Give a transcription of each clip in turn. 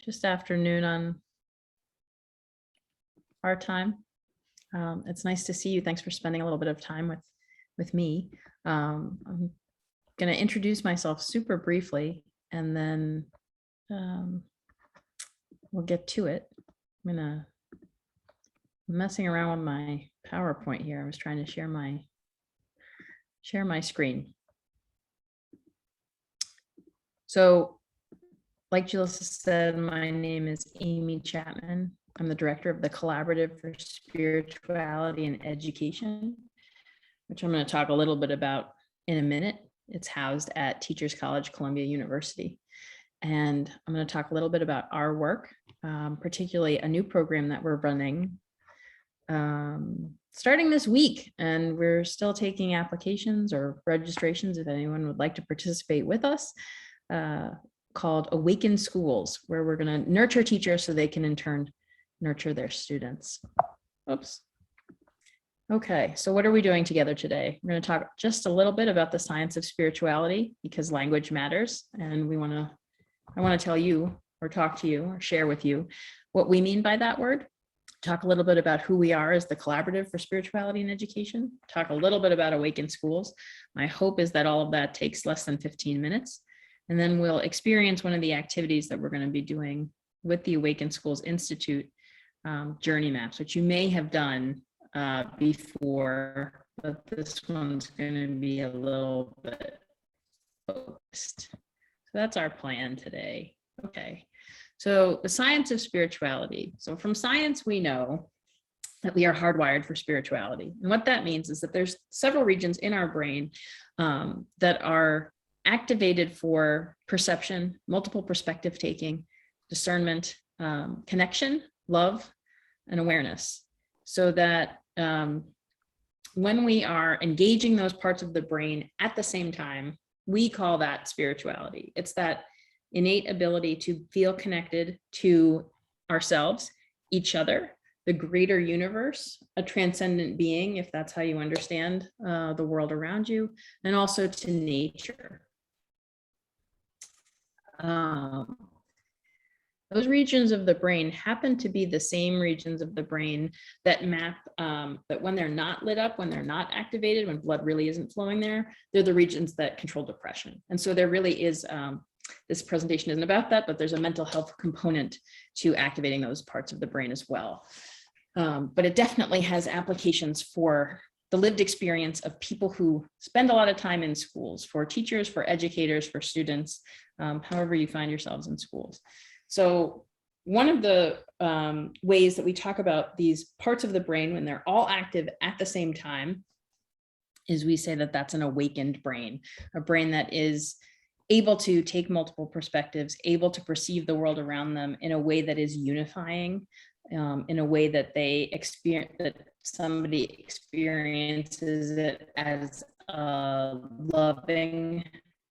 just afternoon on our time. It's nice to see you. Thanks for spending a little bit of time with me. I'm going to introduce myself super briefly, and then we'll get to it. I'm messing around with my PowerPoint here. I was trying to share my screen. So, like Julissa said, my name is Amy Chapman. I'm the director of the Collaborative for Spirituality and Education, which I'm going to talk a little bit about in a minute. It's housed at Teachers College, Columbia University. And I'm going to talk a little bit about our work, particularly a new program that we're running starting this week. And we're still taking applications or registrations if anyone would like to participate with us, called Awaken Schools, where we're going to nurture teachers so they can in turn nurture their students. Oops. Okay, so what are we doing together today? We're going to talk just a little bit about the science of spirituality, because language matters, and I want to tell you or talk to you or share with you what we mean by that word. Talk a little bit about who we are as the Collaborative for Spirituality and Education. Talk a little bit about Awaken Schools. My hope is that all of that takes less than 15 minutes. And then we'll experience one of the activities that we're going to be doing with the Awaken Schools Institute journey maps, which you may have done before, but this one's going to be a little bit focused. So that's our plan today. Okay. So the science of spirituality. So from science, we know that we are hardwired for spirituality. And what that means is that there's several regions in our brain that are activated for perception, multiple perspective taking, discernment, connection, love, and awareness. So that when we are engaging those parts of the brain at the same time, we call that spirituality. It's that innate ability to feel connected to ourselves, each other, the greater universe, a transcendent being, if that's how you understand the world around you, and also to nature. Those regions of the brain happen to be the same regions of the brain that map, that when they're not lit up, when they're not activated, when blood really isn't flowing there, they're the regions that control depression. And so there really is, this presentation isn't about that, but there's a mental health component to activating those parts of the brain as well. But it definitely has applications for the lived experience of people who spend a lot of time in schools, for teachers, for educators, for students, however you find yourselves in schools. So one of the ways that we talk about these parts of the brain when they're all active at the same time is we say that that's an awakened brain, a brain that is able to take multiple perspectives, able to perceive the world around them in a way that is unifying, in a way that they experience, that somebody experiences it as a loving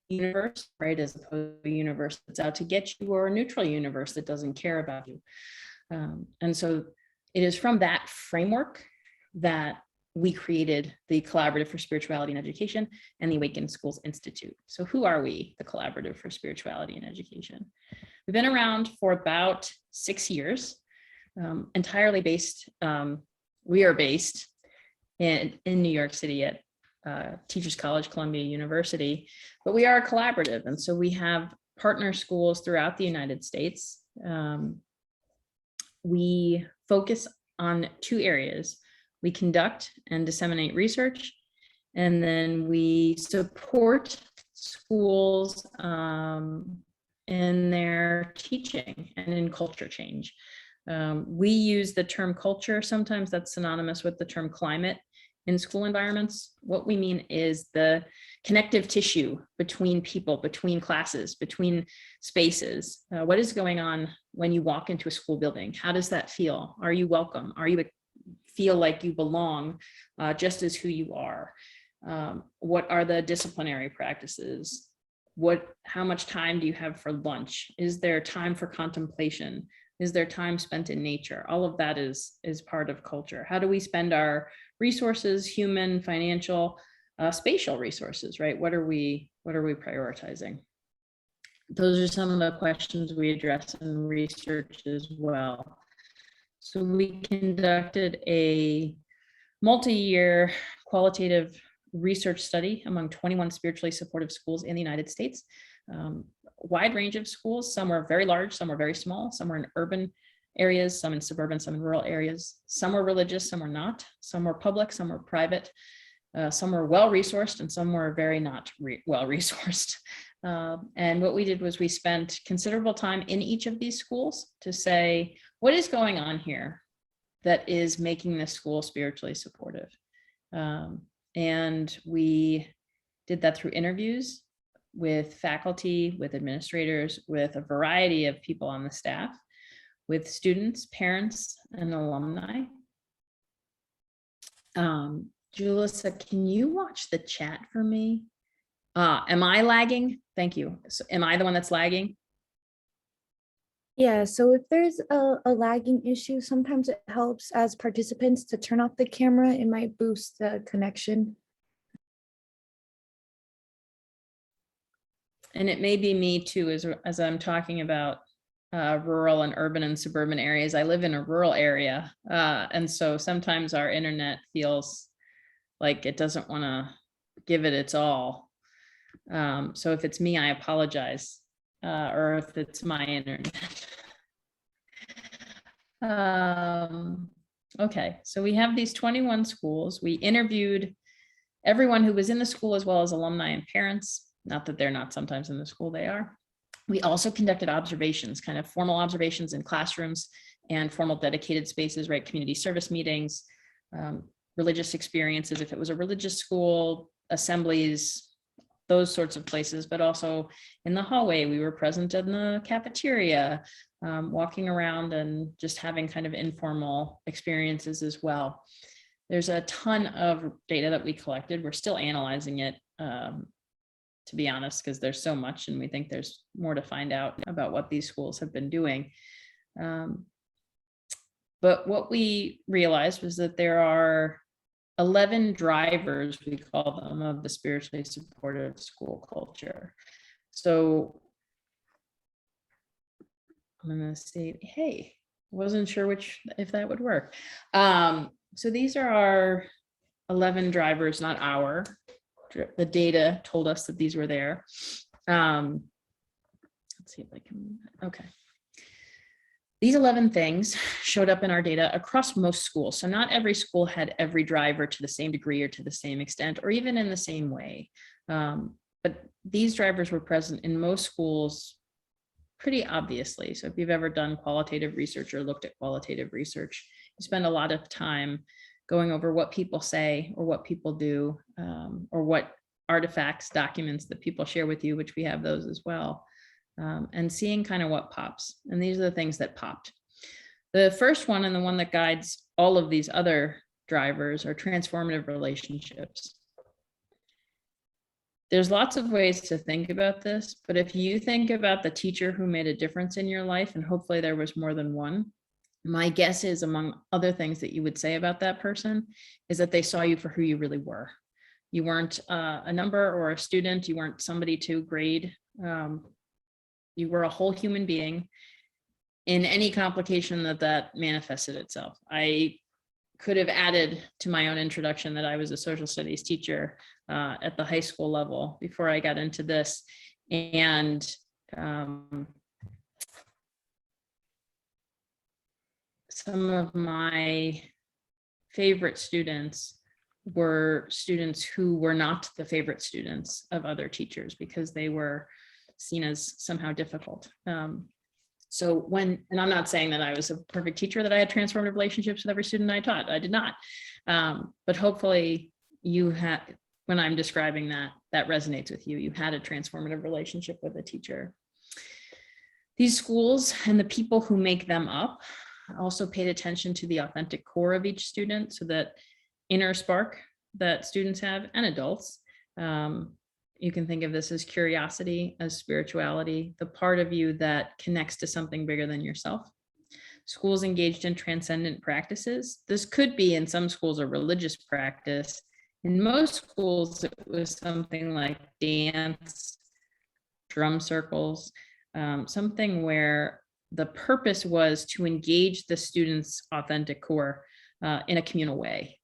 universe, right, as opposed to a universe that's out to get you, or a neutral universe that doesn't care about you. And so it is from that framework that we created the Collaborative for Spirituality and Education and the Awaken Schools Institute. So who are we, the Collaborative for Spirituality and Education? We've been around for about 6 years, entirely based, we are based in New York City at Teachers College, Columbia University, but we are a collaborative. And so we have partner schools throughout the United States. We focus on 2 areas. We conduct and disseminate research, and then we support schools in their teaching and in culture change. We use the term culture. Sometimes that's synonymous with the term climate in school environments. What we mean is the connective tissue between people, between classes, between spaces. What is going on when you walk into a school building? How does that feel? Are you welcome? Are you feel like you belong just as who you are? What are the disciplinary practices? How much time do you have for lunch? Is there time for contemplation? Is there time spent in nature? All of that is part of culture. How do we spend our resources, human, financial, spatial resources, right? What are we prioritizing? those are some of the questions we address in research as well. So we conducted a multi-year qualitative research study among 21 spiritually supportive schools in the United States. Wide range of schools. Some were very large, some were very small, some were in urban areas, some in suburban, some in rural areas. Some were religious, some were not. Some were public, some were private. Some were well-resourced and some were very not well-resourced. And what we did was we spent considerable time in each of these schools to say, what is going on here that is making this school spiritually supportive? And we did that through interviews with faculty, with administrators, with a variety of people on the staff, with students, parents, and alumni. Julissa, can you watch the chat for me? Am I lagging? Thank you. So am I the one that's lagging? Yeah, so if there's a lagging issue, sometimes it helps as participants to turn off the camera. It might boost the connection. And it may be me too, as I'm talking about rural and urban and suburban areas. I live in a rural area. And so sometimes our internet feels like it doesn't want to give it its all. So if it's me, I apologize. Or if it's my internet. Okay, so we have these 21 schools. We interviewed everyone who was in the school as well as alumni and parents. Not that they're not sometimes in the school, they are. We also conducted observations, kind of formal observations in classrooms and formal dedicated spaces, right? Community service meetings, religious experiences, if it was a religious school, assemblies, those sorts of places, but also in the hallway. We were present in the cafeteria, walking around and just having kind of informal experiences as well. There's a ton of data that we collected. We're still analyzing it, to be honest, because there's so much and we think there's more to find out about what these schools have been doing. But what we realized was that there are 11 drivers, we call them, of the spiritually supportive school culture. So I'm going to say, hey, wasn't sure if that would work. So these are our 11 drivers, not our. The data told us that these were there. Let's see if I can, okay. These 11 things showed up in our data across most schools. So not every school had every driver to the same degree or to the same extent, or even in the same way. But these drivers were present in most schools pretty obviously. So if you've ever done qualitative research or looked at qualitative research, you spend a lot of time going over what people say or what people do, or what artifacts, documents that people share with you, which we have those as well. And seeing kind of what pops. And these are the things that popped. The first one, and the one that guides all of these other drivers, are transformative relationships. There's lots of ways to think about this, but if you think about the teacher who made a difference in your life, and hopefully there was more than one, my guess is, among other things that you would say about that person, is that they saw you for who you really were. You weren't a number or a student. You weren't somebody to grade. You were a whole human being in any complication that manifested itself. I could have added to my own introduction that I was a social studies teacher at the high school level before I got into this. And some of my favorite students were students who were not the favorite students of other teachers because they were seen as somehow difficult. So and I'm not saying that I was a perfect teacher, that I had transformative relationships with every student I taught. I did not. But hopefully you had, when I'm describing that resonates with you. You had a transformative relationship with a teacher. These schools and the people who make them up also paid attention to the authentic core of each student, so that inner spark that students have, and adults. You can think of this as curiosity, as spirituality, the part of you that connects to something bigger than yourself. Schools engaged in transcendent practices. This could be, in some schools, a religious practice. In most schools, it was something like dance, drum circles, something where the purpose was to engage the students' authentic core in a communal way.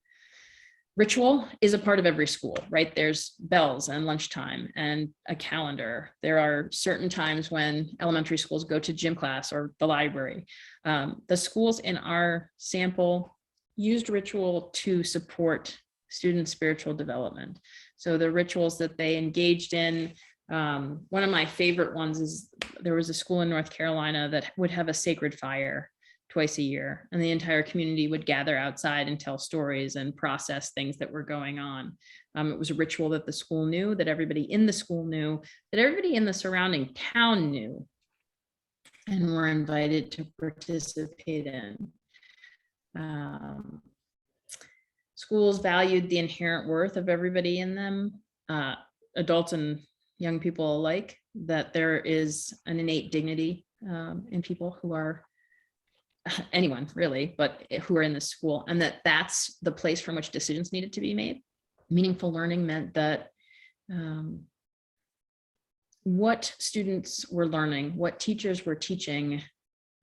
Ritual is a part of every school, right? There's bells and lunchtime and a calendar. There are certain times when elementary schools go to gym class or the library. The schools in our sample used ritual to support student spiritual development. So the rituals that they engaged in, one of my favorite ones is there was a school in North Carolina that would have a sacred fire twice a year, and the entire community would gather outside and tell stories and process things that were going on. It was a ritual that the school knew, that everybody in the school knew, that everybody in the surrounding town knew, and were invited to participate in. Schools valued the inherent worth of everybody in them, adults and young people alike, that there is an innate dignity in people who are anyone really, but who are in the school, and that's the place from which decisions needed to be made. Meaningful learning meant that what students were learning, what teachers were teaching,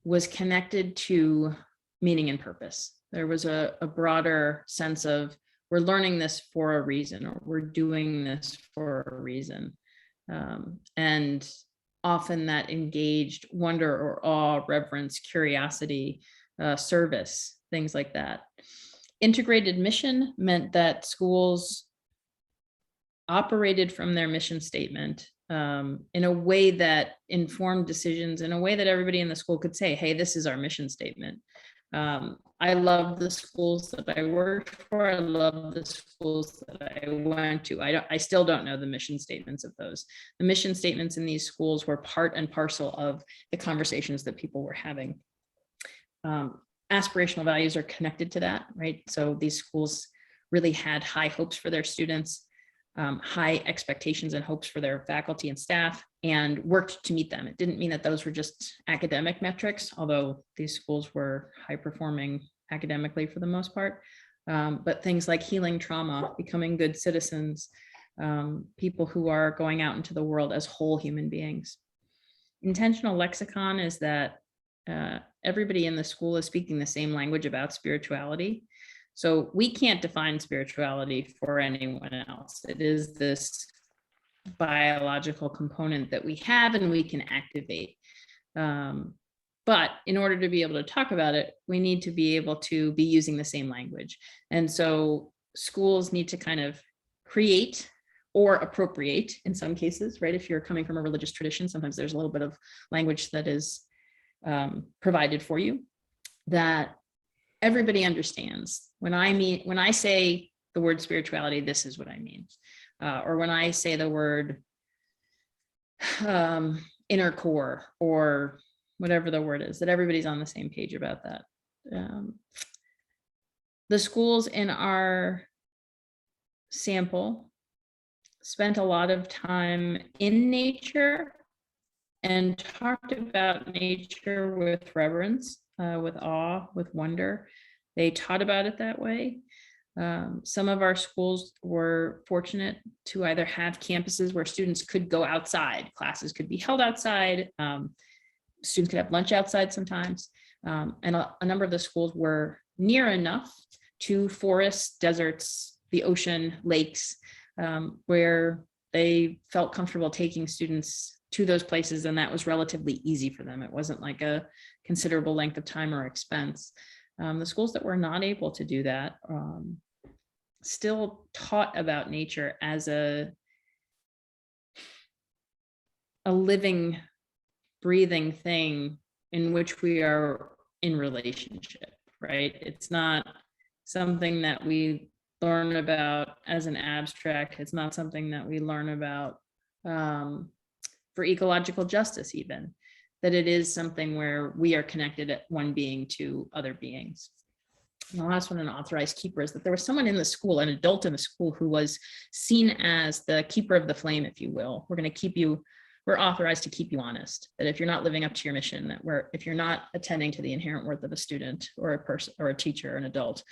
was connected to meaning and purpose. There was a broader sense of, we're learning this for a reason, or we're doing this for a reason. And often that engaged wonder or awe, reverence, curiosity, service, things like that. Integrated mission meant that schools operated from their mission statement in a way that informed decisions, in a way that everybody in the school could say, hey, this is our mission statement. I love the schools that I worked for. I love the schools that I went to. I still don't know the mission statements of those. The mission statements in these schools were part and parcel of the conversations that people were having. Aspirational values are connected to that, right? So these schools really had high hopes for their students, high expectations and hopes for their faculty and staff, and worked to meet them. It didn't mean that those were just academic metrics, although these schools were high performing academically for the most part, but things like healing trauma, becoming good citizens, people who are going out into the world as whole human beings. Intentional lexicon is that everybody in the school is speaking the same language about spirituality. So we can't define spirituality for anyone else. It is this biological component that we have and we can activate. But in order to be able to talk about it, we need to be able to be using the same language. And so schools need to kind of create or appropriate in some cases, right? If you're coming from a religious tradition, sometimes there's a little bit of language that is provided for you that everybody understands. When I say the word spirituality, this is what I mean. Or when I say the word inner core, or whatever the word is, that everybody's on the same page about that. The schools in our sample spent a lot of time in nature and talked about nature with reverence, with awe, with wonder. They taught about it that way. Some of our schools were fortunate to either have campuses where students could go outside, classes could be held outside, students could have lunch outside sometimes, and a number of the schools were near enough to forests, deserts, the ocean, lakes, where they felt comfortable taking students to those places, and that was relatively easy for them. It wasn't like a considerable length of time or expense. The schools that were not able to do that still taught about nature as a living, breathing thing in which we are in relationship, right? It's not something that we learn about as an abstract. It's not something that we learn about for ecological justice even, that it is something where we are connected at one being to other beings. And the last one, an authorized keeper, is that there was someone in the school, an adult in the school, who was seen as the keeper of the flame, if you will. We're authorized to keep you honest, that if you're not living up to your mission, that if you're not attending to the inherent worth of a student or a person or a teacher or an adult,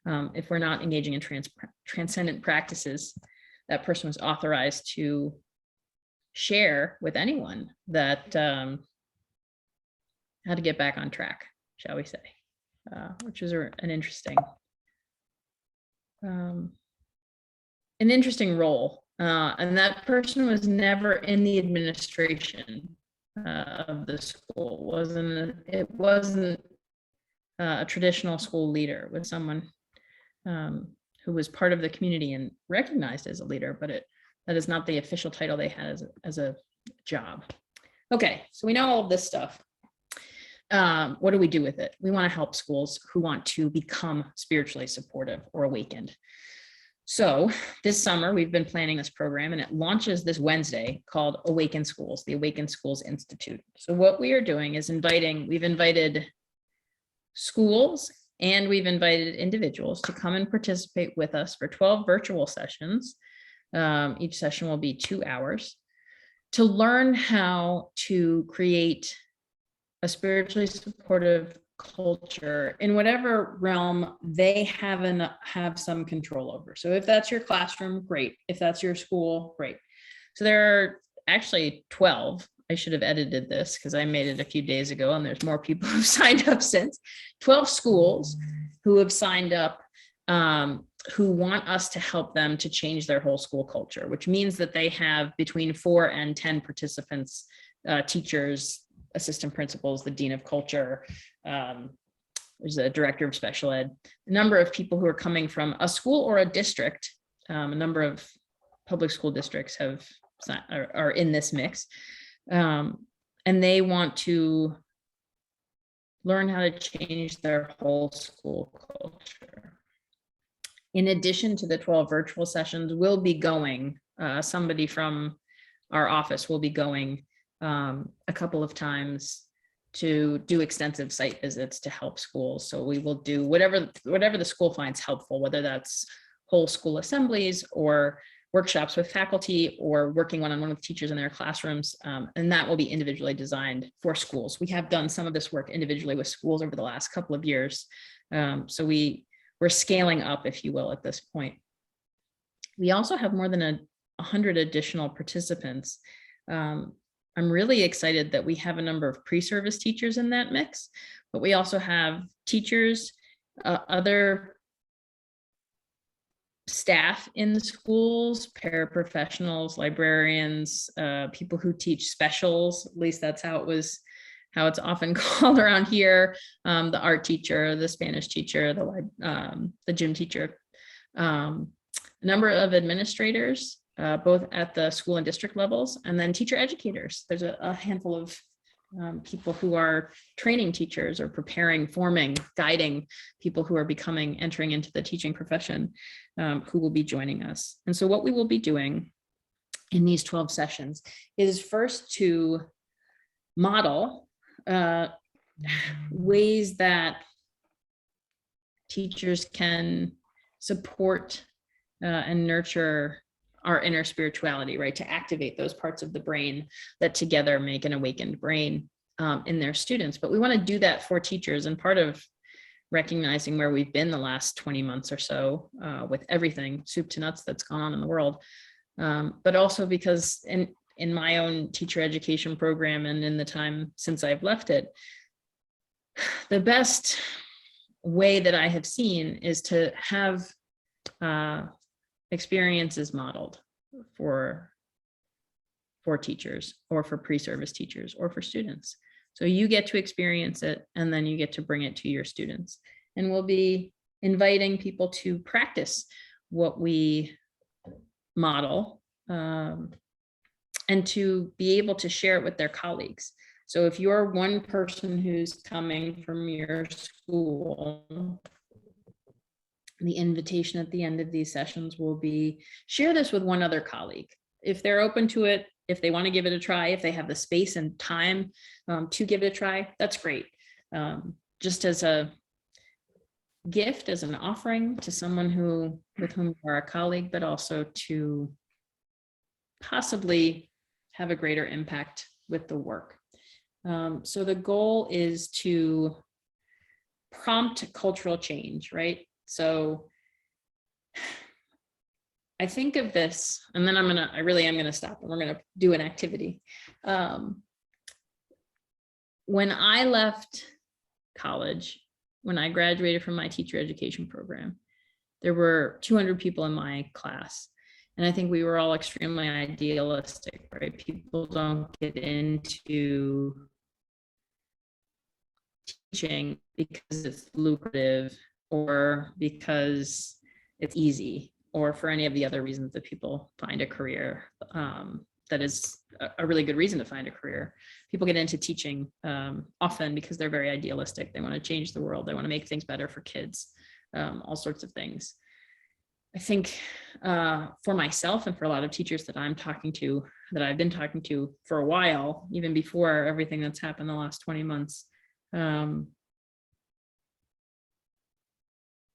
if we're not engaging in transcendent practices, that person was authorized to share with anyone that how to get back on track, shall we say, which is an interesting role. And that person was never in the administration of the school. It wasn't a traditional school leader. It was someone who was part of the community and recognized as a leader, but that is not the official title they had as a job. Okay, so we know all of this stuff. What do we do with it? We want to help schools who want to become spiritually supportive or awakened. So this summer, we've been planning this program, and it launches this Wednesday, called Awaken Schools, the Awaken Schools Institute. So what we are doing is we've invited schools and we've invited individuals to come and participate with us for 12 virtual sessions. Each session will be 2 hours to learn how to create a spiritually supportive culture in whatever realm they have some control over. So if that's your classroom, great. If that's your school, great. So there are actually 12. I should have edited this because I made it a few days ago, and there's more people who've signed up since. 12 schools who have signed up, who want us to help them to change their whole school culture, which means that they have between 4 and 10 participants, teachers, assistant principals, the dean of culture, there's a director of special ed, a number of people who are coming from a school or a district. A number of public school districts are in this mix, and they want to learn how to change their whole school culture. In addition to the 12 virtual sessions, we'll be going, somebody from our office will be going a couple of times to do extensive site visits to help schools. So we will do whatever the school finds helpful, whether that's whole school assemblies or workshops with faculty or working one-on-one with teachers in their classrooms. And that will be individually designed for schools. We have done some of this work individually with schools over the last couple of years. So we're scaling up, if you will, at this point. We also have more than 100 additional participants. I'm really excited that we have a number of pre-service teachers in that mix, but we also have teachers, other staff in the schools, paraprofessionals, librarians, people who teach specials. At least that's how it's often called around here. The art teacher, the Spanish teacher, the gym teacher, a number of administrators, both at the school and district levels, and then teacher educators. There's a handful of people who are training teachers or preparing, forming, guiding people who are entering into the teaching profession, who will be joining us. And so what we will be doing in these 12 sessions is first to model ways that teachers can support and nurture our inner spirituality, right? To activate those parts of the brain that together make an awakened brain in their students. But we want to do that for teachers. And part of recognizing where we've been the last 20 months or so with everything soup to nuts that's gone on in the world, but also because in my own teacher education program and in the time since I've left it, the best way that I have seen is to have experiences modeled for teachers or for pre-service teachers or for students. So you get to experience it and then you get to bring it to your students. And we'll be inviting people to practice what we model and to be able to share it with their colleagues. So if you're one person who's coming from your school, the invitation at the end of these sessions will be share this with one other colleague. If they're open to it, if they want to give it a try, if they have the space and time to give it a try, that's great. Just as a gift, as an offering to someone with whom you are a colleague, but also to possibly have a greater impact with the work. So the goal is to prompt cultural change, right? So I think of this, and then I really am gonna stop and we're gonna do an activity. When I left college, when I graduated from my teacher education program, there were 200 people in my class. And I think we were all extremely idealistic, right? People don't get into teaching because it's lucrative or because it's easy or for any of the other reasons that people find a career. That is a really good reason to find a career. People get into teaching often because they're very idealistic. They want to change the world. They want to make things better for kids, all sorts of things. I think for myself and for a lot of teachers that I'm talking to, that I've been talking to for a while, even before everything that's happened the last 20 months,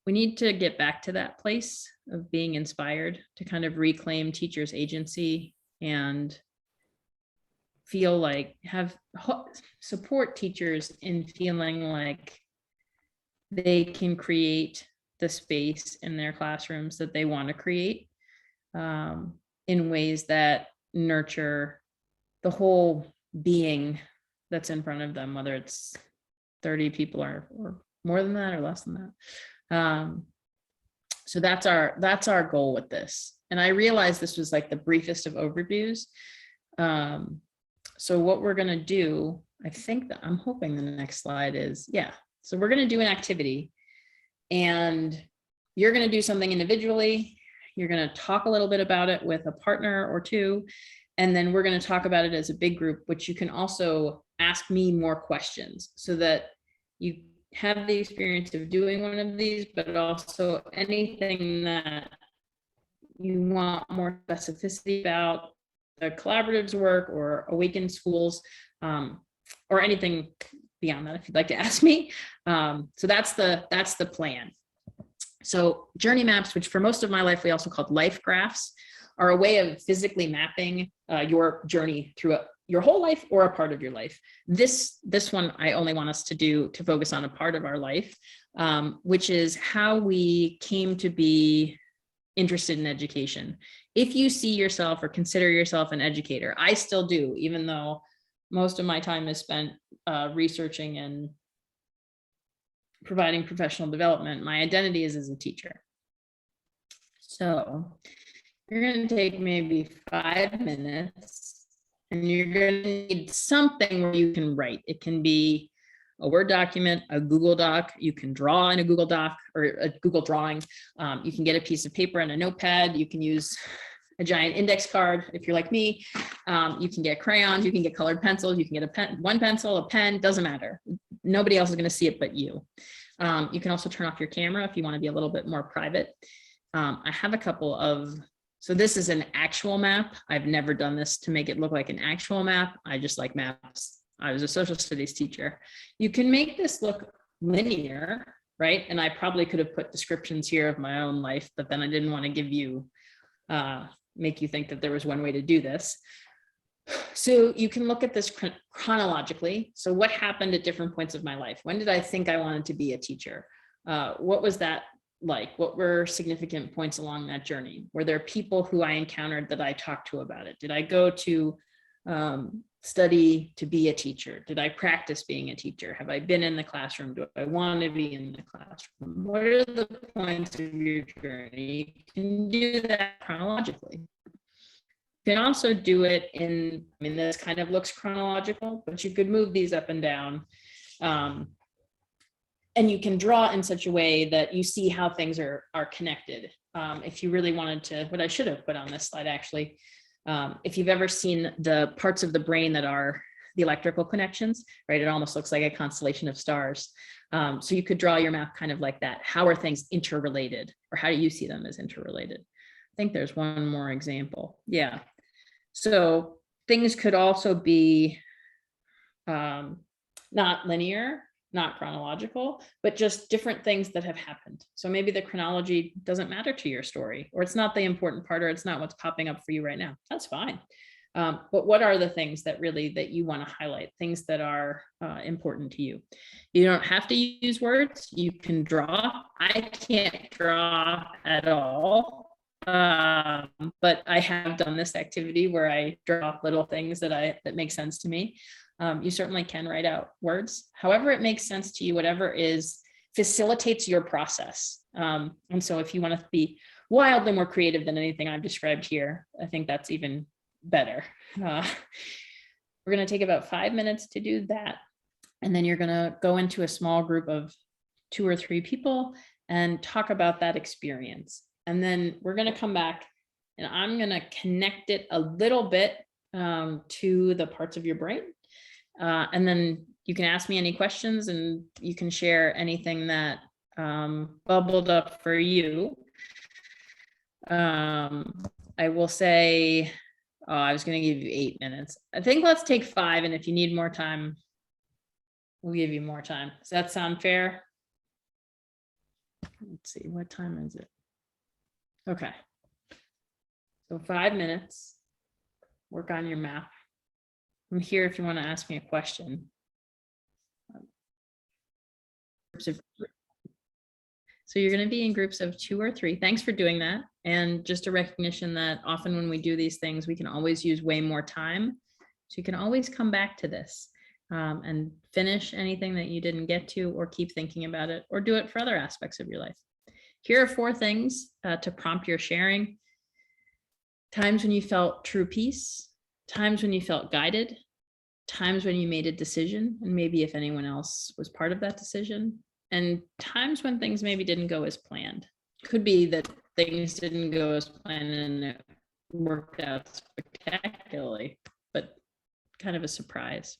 we need to get back to that place of being inspired to kind of reclaim teachers' agency and feel like support teachers in feeling like they can create the space in their classrooms that they want to create in ways that nurture the whole being that's in front of them, whether it's 30 people or more than that or less than that. So that's our goal with this. And I realized this was like the briefest of overviews. So what we're going to do, I think that I'm hoping the next slide is, yeah. So we're going to do an activity and you're going to do something individually. You're going to talk a little bit about it with a partner or two. And then we're going to talk about it as a big group, which you can also ask me more questions so that you have the experience of doing one of these, but also anything that you want more specificity about the collaboratives work or awaken schools, or anything beyond that, if you'd like to ask me. So that's the plan. So journey maps, which for most of my life we also called life graphs, are a way of physically mapping your journey through your whole life or a part of your life. This one I only want us to focus on a part of our life, which is how we came to be interested in education. If you see yourself or consider yourself an educator, I still do, even though most of my time is spent researching and providing professional development, my identity is as a teacher. So you're going to take maybe 5 minutes and you're going to need something where you can write. It can be a Word document, a Google Doc. You can draw in a Google Doc or a Google Drawing. You can get a piece of paper and a notepad. You can use a giant index card if you're like me. You can get crayons. You can get colored pencils. You can get a pen, one pencil, a pen, doesn't matter. Nobody else is going to see it but you. You can also turn off your camera if you want to be a little bit more private. I have a couple of, so this is an actual map. I've never done this to make it look like an actual map. I just like maps. I was a social studies teacher. You can make this look linear, right? And I probably could have put descriptions here of my own life, but then I didn't want to give you, make you think that there was one way to do this. So you can look at this chronologically. So what happened at different points of my life? When did I think I wanted to be a teacher? What was that like? What were significant points along that journey? Were there people who I encountered that I talked to about it? Did I go to study to be a teacher? Did I practice being a teacher? Have I been in the classroom? Do I want to be in the classroom? What are the points of your journey? You can do that chronologically. You can also do it in, I mean, this kind of looks chronological, but you could move these up and down. And you can draw in such a way that you see how things are connected. If you really wanted to, what I should have put on this slide actually, if you've ever seen the parts of the brain that are the electrical connections, right? It almost looks like a constellation of stars. So you could draw your map kind of like that. How are things interrelated, or how do you see them as interrelated? I think there's one more example. Yeah. So things could also be not linear, not chronological, but just different things that have happened. So maybe the chronology doesn't matter to your story, or it's not the important part, or it's not what's popping up for you right now. That's fine. But what are the things that you want to highlight, things that are important to you? You don't have to use words. You can draw. I can't draw at all. But I have done this activity where I draw little things that make sense to me. You certainly can write out words, however it makes sense to you, whatever facilitates your process. And so if you want to be wildly more creative than anything I've described here, I think that's even better. We're going to take about 5 minutes to do that. And then you're going to go into a small group of 2 or 3 people and talk about that experience. And then we're going to come back and I'm going to connect it a little bit to the parts of your brain. And then you can ask me any questions and you can share anything that bubbled up for you. I will say, I was going to give you 8 minutes. I think let's take 5. And if you need more time, we'll give you more time. Does that sound fair? Let's see, what time is it? Okay. So 5 minutes. Work on your map. I'm here if you want to ask me a question. So you're going to be in groups of 2 or 3. Thanks for doing that. And just a recognition that often when we do these things, we can always use way more time. So you can always come back to this and finish anything that you didn't get to, or keep thinking about it, or do it for other aspects of your life. Here are 4 things to prompt your sharing. Times when you felt true peace, times when you felt guided, times when you made a decision, and maybe if anyone else was part of that decision, and times when things maybe didn't go as planned. Could be that things didn't go as planned and it worked out spectacularly, but kind of a surprise.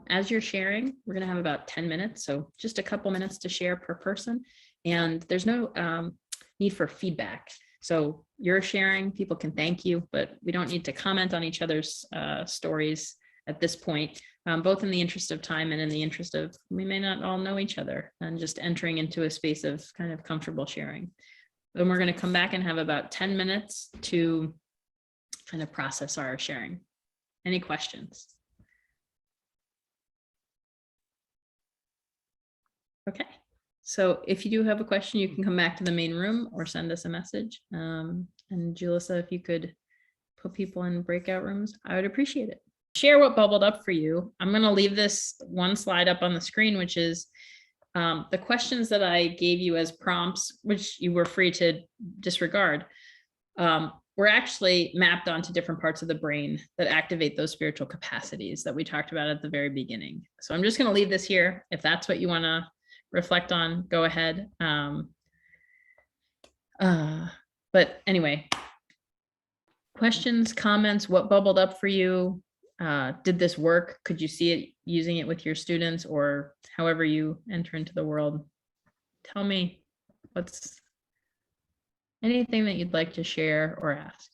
As you're sharing, we're going to have about 10 minutes, so just a couple minutes to share per person, and there's no need for feedback. So you're sharing, people can thank you, but we don't need to comment on each other's stories at this point, both in the interest of time and in the interest of, we may not all know each other, and just entering into a space of kind of comfortable sharing. Then we're going to come back and have about 10 minutes to kind of process our sharing. Any questions? Okay, so if you do have a question, you can come back to the main room or send us a message. And Julissa, if you could put people in breakout rooms, I would appreciate it. Share what bubbled up for you. I'm going to leave this one slide up on the screen, which is the questions that I gave you as prompts, which you were free to disregard, were actually mapped onto different parts of the brain that activate those spiritual capacities that we talked about at the very beginning. So I'm just going to leave this here. If that's what you want to reflect on, go ahead. But anyway, questions, comments, what bubbled up for you? Did this work? Could you see it using it with your students, or however you enter into the world? Tell me what's anything that you'd like to share or ask.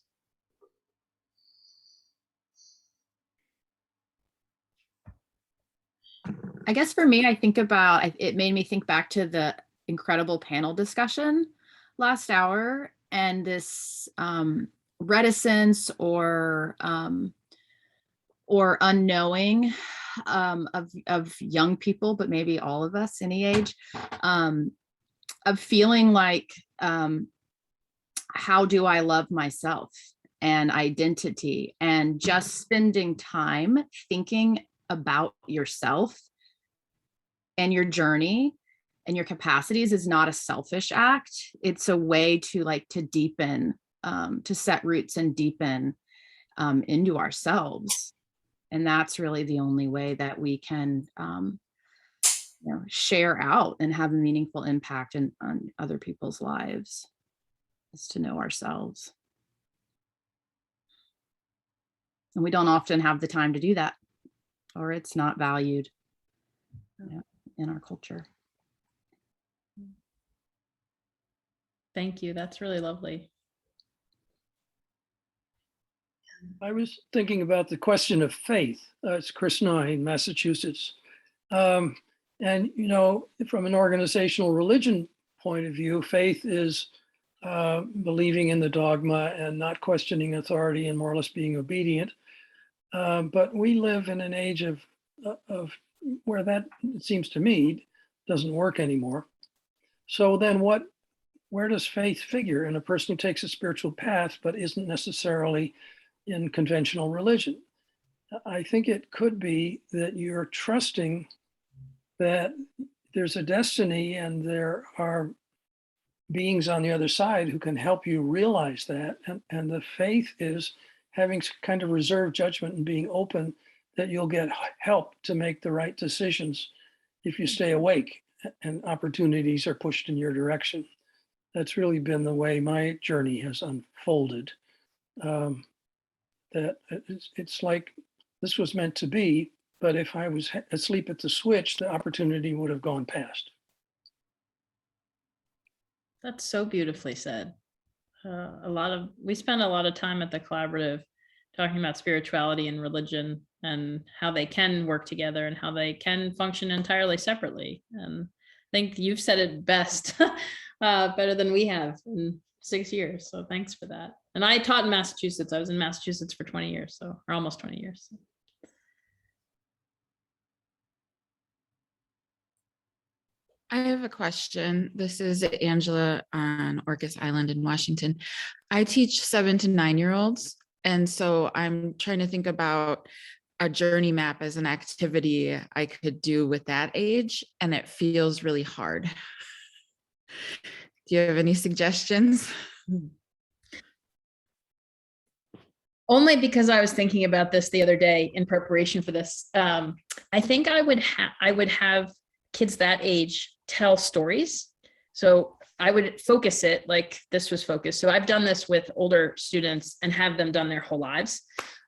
I guess for me, I think about, it made me think back to the incredible panel discussion last hour, and this reticence or unknowing of young people, but maybe all of us any age, of feeling like, how do I love myself and identity, and just spending time thinking about yourself and your journey and your capacities is not a selfish act. It's a way to deepen, to set roots and deepen into ourselves. And that's really the only way that we can share out and have a meaningful impact on other people's lives, is to know ourselves. And we don't often have the time to do that, or it's not valued in our culture. Thank you. That's really lovely. I was thinking about the question of faith. It's Chris Nye in Massachusetts. And, from an organizational religion point of view, faith is believing in the dogma and not questioning authority and more or less being obedient. But we live in an age of where that, it seems to me, doesn't work anymore. So then what where does faith figure in a person who takes a spiritual path but isn't necessarily in conventional religion? I think it could be that you're trusting that there's a destiny and there are beings on the other side who can help you realize that. And the faith is having kind of reserved judgment and being open that you'll get help to make the right decisions if you stay awake and opportunities are pushed in your direction. That's really been the way my journey has unfolded. That it's like this was meant to be, but if I was asleep at the switch, the opportunity would have gone past. That's so beautifully said. We spend a lot of time at the collaborative talking about spirituality and religion and how they can work together and how they can function entirely separately. And I think you've said it best, better than we have in 6 years. So thanks for that. And I taught in Massachusetts. I was in Massachusetts for 20 years, or almost 20 years. So. I have a question. This is Angela on Orcas Island in Washington. I teach 7 to 9-year-olds. And so I'm trying to think about a journey map as an activity I could do with that age. And it feels really hard. Do you have any suggestions? Only because I was thinking about this the other day in preparation for this. I think I would have kids that age tell stories. So I would focus it like this was focused. So I've done this with older students and have them done their whole lives.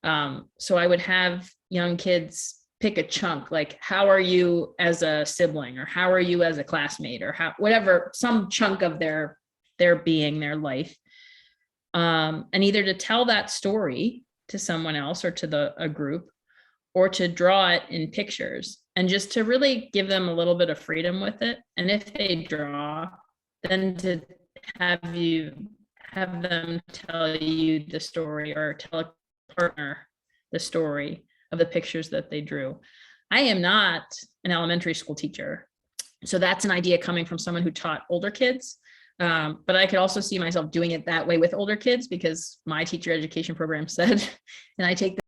So I would have young kids pick a chunk, like how are you as a sibling, or how are you as a classmate, or how, whatever, some chunk of their being, their life. And either to tell that story to someone else or to a group, or to draw it in pictures, and just to really give them a little bit of freedom with it. And if they draw, then to have them tell you the story, or tell a partner the story of the pictures that they drew. I am not an elementary school teacher, so that's an idea coming from someone who taught older kids. But I could also see myself doing it that way with older kids, because my teacher education program said, and I take